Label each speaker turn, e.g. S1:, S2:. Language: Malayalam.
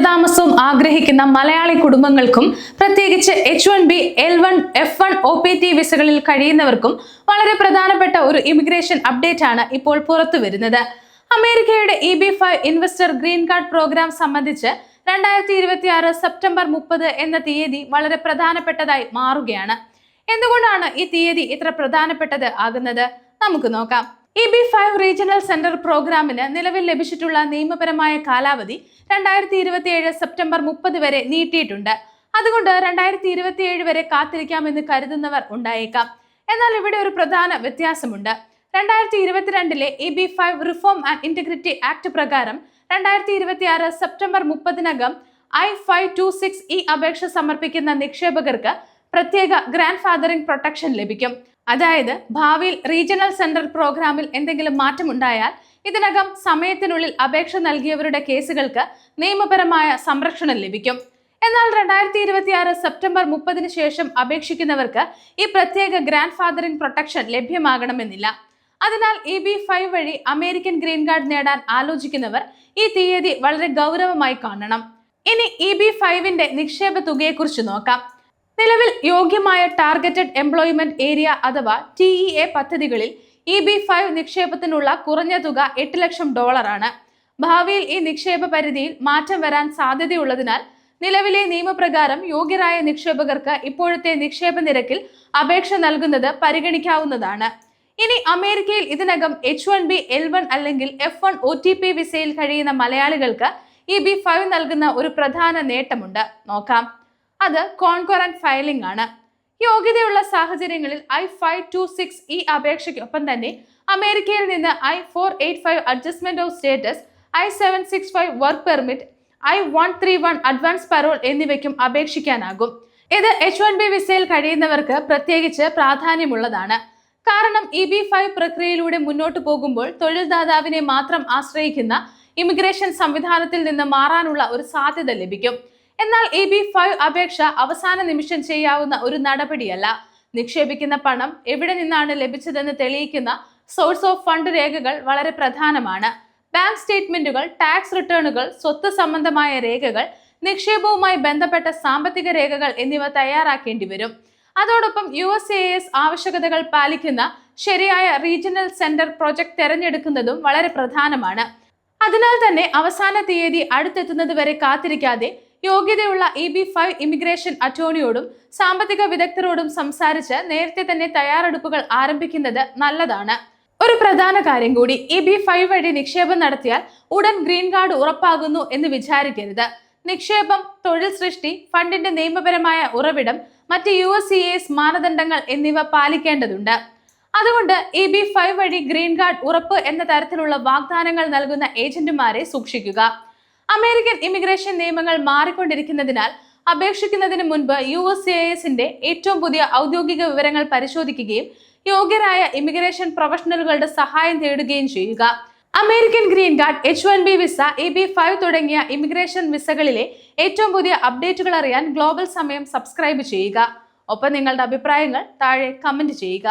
S1: സ്ഥിരതാമസവും ആഗ്രഹിക്കുന്ന മലയാളി കുടുംബങ്ങൾക്കും പ്രത്യേകിച്ച് H1B, L1, F1 OPT വിസകളിൽ കഴിയുന്നവർക്കും വളരെ പ്രധാനപ്പെട്ട ഒരു ഇമിഗ്രേഷൻ അപ്ഡേറ്റ് ആണ് ഇപ്പോൾ പുറത്തു വരുന്നത്. അമേരിക്കയുടെ EB-5 investor green card programme സംബന്ധിച്ച് 2026 സെപ്റ്റംബർ 30 എന്ന തീയതി വളരെ പ്രധാനപ്പെട്ടതായി മാറുകയാണ്. എന്തുകൊണ്ടാണ് ഈ തീയതി ഇത്ര പ്രധാനപ്പെട്ടത് ആകുന്നത്? നമുക്ക് നോക്കാം. EB-5 റീജിയണൽ സെന്റർ പ്രോഗ്രാമിന് നിലവിൽ ലഭിച്ചിട്ടുള്ള നിയമപരമായ കാലാവധി 2027 സെപ്റ്റംബർ 30 വരെ നീട്ടിയിട്ടുണ്ട്. അതുകൊണ്ട് 2027 വരെ കാത്തിരിക്കാമെന്ന് കരുതുന്നവർ ഉണ്ടായേക്കാം. എന്നാൽ ഇവിടെ ഒരു പ്രധാന വ്യത്യാസമുണ്ട്. 2022 EB-5 reform and integrity act പ്രകാരം 2026 സെപ്റ്റംബർ 30-നകം I-526 അപേക്ഷ സമർപ്പിക്കുന്ന നിക്ഷേപകർക്ക് പ്രത്യേക ഗ്രാൻഡ് ഫാദറിംഗ് പ്രൊട്ടക്ഷൻ ലഭിക്കും. അതായത് ഭാവിയിൽ റീജിയണൽ സെന്റർ പ്രോഗ്രാമിൽ എന്തെങ്കിലും മാറ്റമുണ്ടായാൽ ഇതിനകം സമയത്തിനുള്ളിൽ അപേക്ഷ നൽകിയവരുടെ കേസുകൾക്ക് നിയമപരമായ സംരക്ഷണം ലഭിക്കും. എന്നാൽ 2026 സെപ്റ്റംബർ 30-ന് ശേഷം അപേക്ഷിക്കുന്നവർക്ക് ഈ പ്രത്യേക ഗ്രാൻഡ് ഫാദറിംഗ് പ്രൊട്ടക്ഷൻ ലഭ്യമാകണമെന്നില്ല. അതിനാൽ EB-5 വഴി അമേരിക്കൻ ഗ്രീൻ കാർഡ് നേടാൻ ആലോചിക്കുന്നവർ ഈ തീയതി വളരെ ഗൗരവമായി കാണണം. ഇനി EB-5ന്റെ നിക്ഷേപ തുകയെക്കുറിച്ച് നോക്കാം. നിലവിൽ യോഗ്യമായ ടാർഗറ്റഡ് എംപ്ലോയ്മെന്റ് ഏരിയ അഥവാ TEA പദ്ധതികളിൽ EB-5 നിക്ഷേപത്തിനുള്ള കുറഞ്ഞ തുക $8 ലക്ഷം ആണ്. ഭാവിയിൽ ഈ നിക്ഷേപ പരിധിയിൽ മാറ്റം വരാൻ സാധ്യതയുള്ളതിനാൽ നിലവിലെ നിയമപ്രകാരം യോഗ്യരായ നിക്ഷേപകർക്ക് ഇപ്പോഴത്തെ നിക്ഷേപ നിരക്കിൽ അപേക്ഷ നൽകുന്നത് പരിഗണിക്കാവുന്നതാണ്. ഇനി അമേരിക്കയിൽ ഇതിനകം H1B, L1 അല്ലെങ്കിൽ F1 OTP വിസയിൽ കഴിയുന്ന മലയാളികൾക്ക് EB-5 നൽകുന്ന ഒരു പ്രധാന നേട്ടമുണ്ട്. നോക്കാം. അത് കോൺകറന്റ് ഫയലിംഗ് ആണ്. യോഗ്യതയുള്ള സാഹചര്യങ്ങളിൽ I-526 അപേക്ഷയ്ക്കൊപ്പം തന്നെ അമേരിക്കയിൽ നിന്ന് I-485 adjustment of status, I-765 work permit, I-131 advance parole എന്നിവയ്ക്കും അപേക്ഷിക്കാനാകും. ഇത് H1B വിസയിൽ കഴിയുന്നവർക്ക് പ്രത്യേകിച്ച് പ്രാധാന്യമുള്ളതാണ്. കാരണം EB-5 പ്രക്രിയയിലൂടെ മുന്നോട്ട് പോകുമ്പോൾ തൊഴിൽദാതാവിനെ മാത്രം ആശ്രയിക്കുന്ന ഇമിഗ്രേഷൻ സംവിധാനത്തിൽ നിന്ന് മാറാനുള്ള ഒരു സാധ്യത ലഭിക്കും. എന്നാൽ EB-5 അപേക്ഷ അവസാന നിമിഷം ചെയ്യാവുന്ന ഒരു നടപടിയല്ല. നിക്ഷേപിക്കുന്ന പണം എവിടെ നിന്നാണ് ലഭിച്ചതെന്ന് തെളിയിക്കുന്ന സോഴ്സ് ഓഫ് ഫണ്ട് രേഖകൾ വളരെ പ്രധാനമാണ്. ബാങ്ക് സ്റ്റേറ്റ്മെന്റുകൾ, ടാക്സ് റിട്ടേണുകൾ, സ്വത്ത് സംബന്ധമായ രേഖകൾ, നിക്ഷേപവുമായി ബന്ധപ്പെട്ട സാമ്പത്തിക രേഖകൾ എന്നിവ തയ്യാറാക്കേണ്ടി വരും. അതോടൊപ്പം USCIS ആവശ്യകതകൾ പാലിക്കുന്ന ശരിയായ റീജിയണൽ സെന്റർ പ്രൊജക്ട് തെരഞ്ഞെടുക്കുന്നതും വളരെ പ്രധാനമാണ്. അതിനാൽ തന്നെ അവസാന തീയതി അടുത്തെത്തുന്നത് വരെ കാത്തിരിക്കാതെ യോഗ്യതയുള്ള EB-5 ഇമിഗ്രേഷൻ അറ്റോർണിയോടും സാമ്പത്തിക വിദഗ്ധരോടും സംസാരിച്ച് നേരത്തെ തന്നെ തയ്യാറെടുപ്പുകൾ ആരംഭിക്കുന്നത് നല്ലതാണ്. ഒരു പ്രധാന കാര്യം കൂടി, EB-5 വഴി നിക്ഷേപം നടത്തിയാൽ ഉടൻ ഗ്രീൻ കാർഡ് ഉറപ്പാകുന്നു എന്ന് വിചാരിക്കരുത്. നിക്ഷേപം, തൊഴിൽ സൃഷ്ടി, ഫണ്ടിന്റെ നിയമപരമായ ഉറവിടം, മറ്റ് USCIS മാനദണ്ഡങ്ങൾ എന്നിവ പാലിക്കേണ്ടതുണ്ട്. അതുകൊണ്ട് EB-5 വഴി ഗ്രീൻ കാർഡ് ഉറപ്പ് എന്ന തരത്തിലുള്ള വാഗ്ദാനങ്ങൾ നൽകുന്ന ഏജന്റുമാരെ സൂക്ഷിക്കുക. അമേരിക്കൻ ഇമിഗ്രേഷൻ നിയമങ്ങൾ മാറിക്കൊണ്ടിരിക്കുന്നതിനാൽ അപേക്ഷിക്കുന്നതിന് മുൻപ് USCISന്റെ ഏറ്റവും പുതിയ ഔദ്യോഗിക വിവരങ്ങൾ പരിശോധിക്കുകയും യോഗ്യരായ ഇമിഗ്രേഷൻ പ്രൊഫഷണലുകളുടെ സഹായം തേടുകയും ചെയ്യുക. American green card, H1B visa, EB-5 തുടങ്ങിയ ഇമിഗ്രേഷൻ വിസകളിലെ ഏറ്റവും പുതിയ അപ്ഡേറ്റുകൾ അറിയാൻ ഗ്ലോബൽ സമയം സബ്സ്ക്രൈബ് ചെയ്യുക. ഒപ്പം നിങ്ങളുടെ അഭിപ്രായങ്ങൾ താഴെ കമന്റ് ചെയ്യുക.